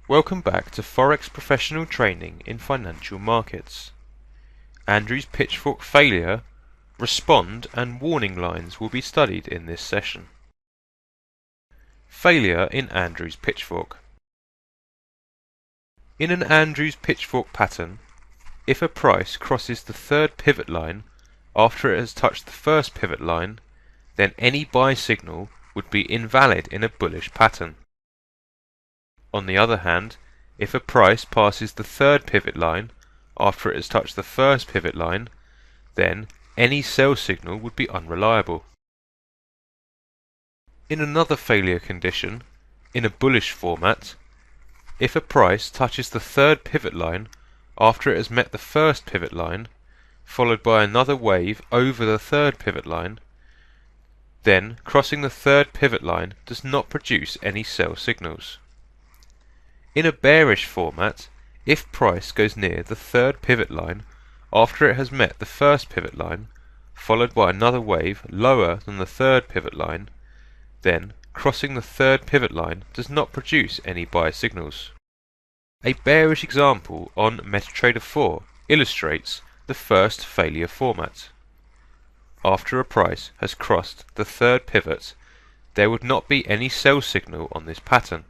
Welcome back to Forex Professional Training in Financial Markets. Andrew's pitchfork failure, respond and warning lines will be studied in this session. Failure in Andrew's pitchfork. In an Andrew's pitchfork pattern, if a price crosses the third pivot line after it has touched the first pivot line, then any buy signal would be invalid in a bullish pattern. On the other hand, if a price passes the third pivot line after it has touched the first pivot line, then any sell signal would be unreliable. In another failure condition, in a bullish format, if a price touches the third pivot line after it has met the first pivot line, followed by another wave over the third pivot line, then crossing the third pivot line does not produce any sell signals. In a bearish format, if price goes near the third pivot line after it has met the first pivot line, followed by another wave lower than the third pivot line, then crossing the third pivot line does not produce any buy signals. A bearish example on MetaTrader 4 illustrates the first failure format. After a price has crossed the third pivot, there would not be any sell signal on this pattern.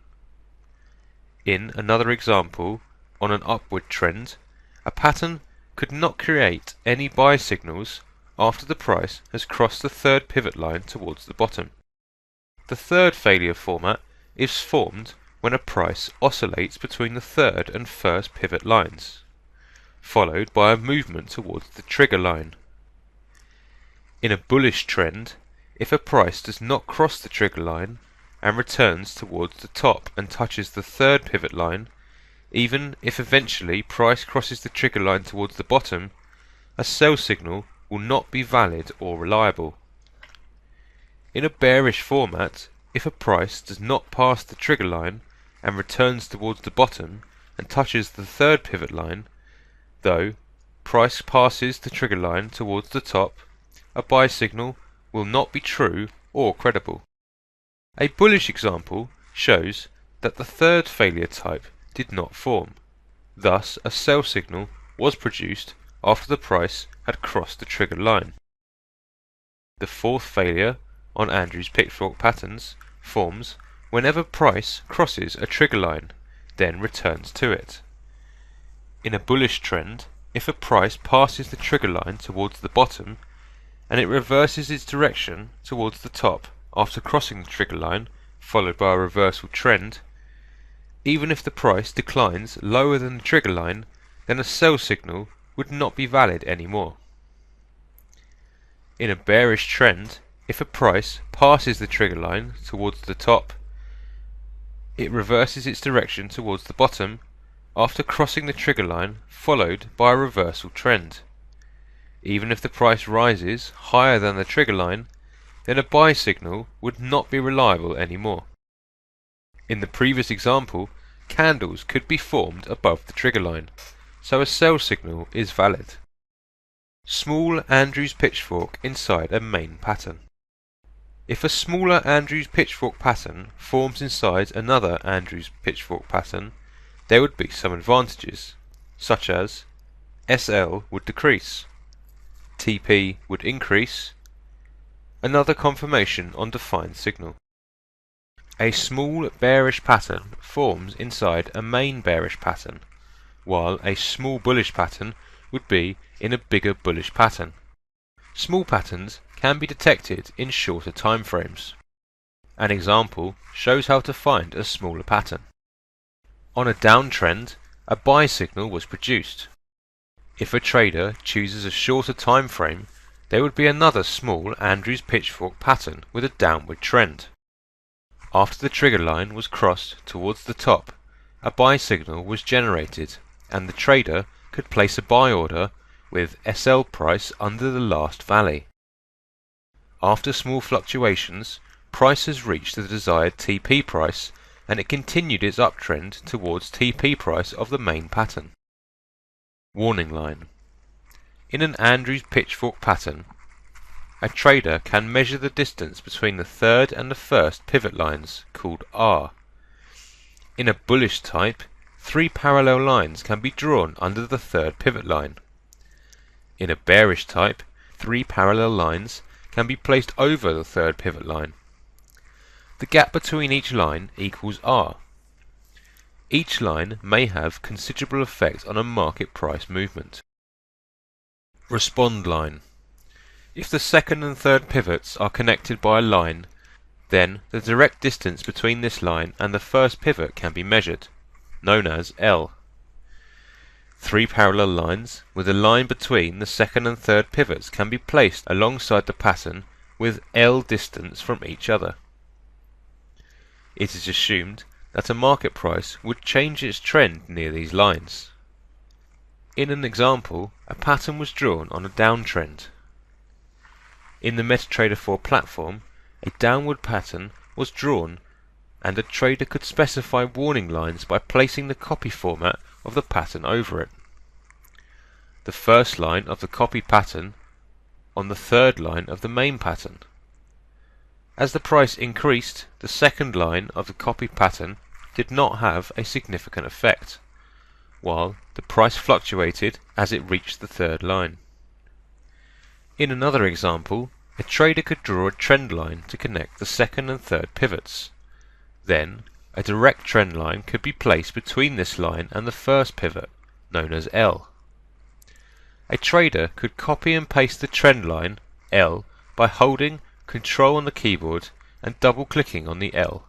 In another example, on an upward trend, a pattern could not create any buy signals after the price has crossed the third pivot line towards the bottom. The third failure format is formed when a price oscillates between the third and first pivot lines, followed by a movement towards the trigger line. In a bullish trend, if a price does not cross the trigger line and returns towards the top and touches the third pivot line, even if eventually price crosses the trigger line towards the bottom, a sell signal will not be valid or reliable. In a bearish format, if a price does not pass the trigger line and returns towards the bottom and touches the third pivot line, though price passes the trigger line towards the top, a buy signal will not be true or credible. A bullish example shows that the third failure type did not form. Thus, a sell signal was produced after the price had crossed the trigger line. The fourth failure on Andrew's pitchfork patterns forms whenever price crosses a trigger line, then returns to it. In a bullish trend, if a price passes the trigger line towards the bottom and it reverses its direction towards the top after crossing the trigger line, followed by a reversal trend, even if the price declines lower than the trigger line, then a sell signal would not be valid anymore. In a bearish trend, if a price passes the trigger line towards the top, it reverses its direction towards the bottom after crossing the trigger line, followed by a reversal trend. Even if the price rises higher than the trigger line, then a buy signal would not be reliable anymore. In the previous example, candles could be formed above the trigger line, so a sell signal is valid. Small Andrew's pitchfork inside a main pattern. If a smaller Andrew's pitchfork pattern forms inside another Andrew's pitchfork pattern, there would be some advantages, such as SL would decrease, TP would increase, another confirmation on defined signal. A small bearish pattern forms inside a main bearish pattern, while a small bullish pattern would be in a bigger bullish pattern. Small patterns can be detected in shorter time frames. An example shows how to find a smaller pattern. On a downtrend, a buy signal was produced. If a trader chooses a shorter time frame, there would be another small Andrew's pitchfork pattern with a downward trend. After the trigger line was crossed towards the top, a buy signal was generated and the trader could place a buy order with SL price under the last valley. After small fluctuations, price has reached the desired TP price and it continued its uptrend towards TP price of the main pattern. Warning line. In an Andrew's pitchfork pattern, a trader can measure the distance between the third and the first pivot lines, called R. In a bullish type, 3 parallel lines can be drawn under the third pivot line. In a bearish type, 3 parallel lines can be placed over the third pivot line. The gap between each line equals R. Each line may have considerable effect on a market price movement. Respond line. If the second and third pivots are connected by a line, then the direct distance between this line and the first pivot can be measured, known as L. 3 parallel lines with a line between the second and third pivots can be placed alongside the pattern with L distance from each other. It is assumed that a market price would change its trend near these lines. In an example, a pattern was drawn on a downtrend. In the MetaTrader 4 platform, a downward pattern was drawn and a trader could specify warning lines by placing the copy format of the pattern over it. The first line of the copy pattern on the third line of the main pattern. As the price increased, the second line of the copy pattern did not have a significant effect, while the price fluctuated as it reached the third line. In another example, a trader could draw a trend line to connect the second and third pivots. Then, a direct trend line could be placed between this line and the first pivot, known as L. A trader could copy and paste the trend line, L, by holding Control on the keyboard and double-clicking on the L.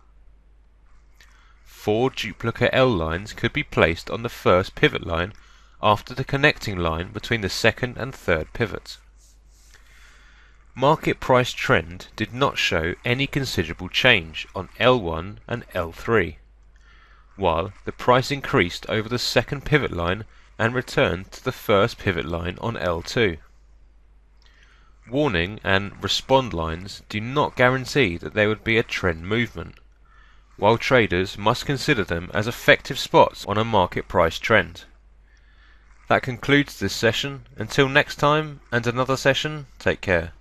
4 duplicate L lines could be placed on the first pivot line after the connecting line between the second and third pivot. Market price trend did not show any considerable change on L1 and L3, while the price increased over the second pivot line and returned to the first pivot line on L2. Warning and respond lines do not guarantee that there would be a trend movement, while traders must consider them as effective spots on a market price trend. That concludes this session. Until next time and another session, take care.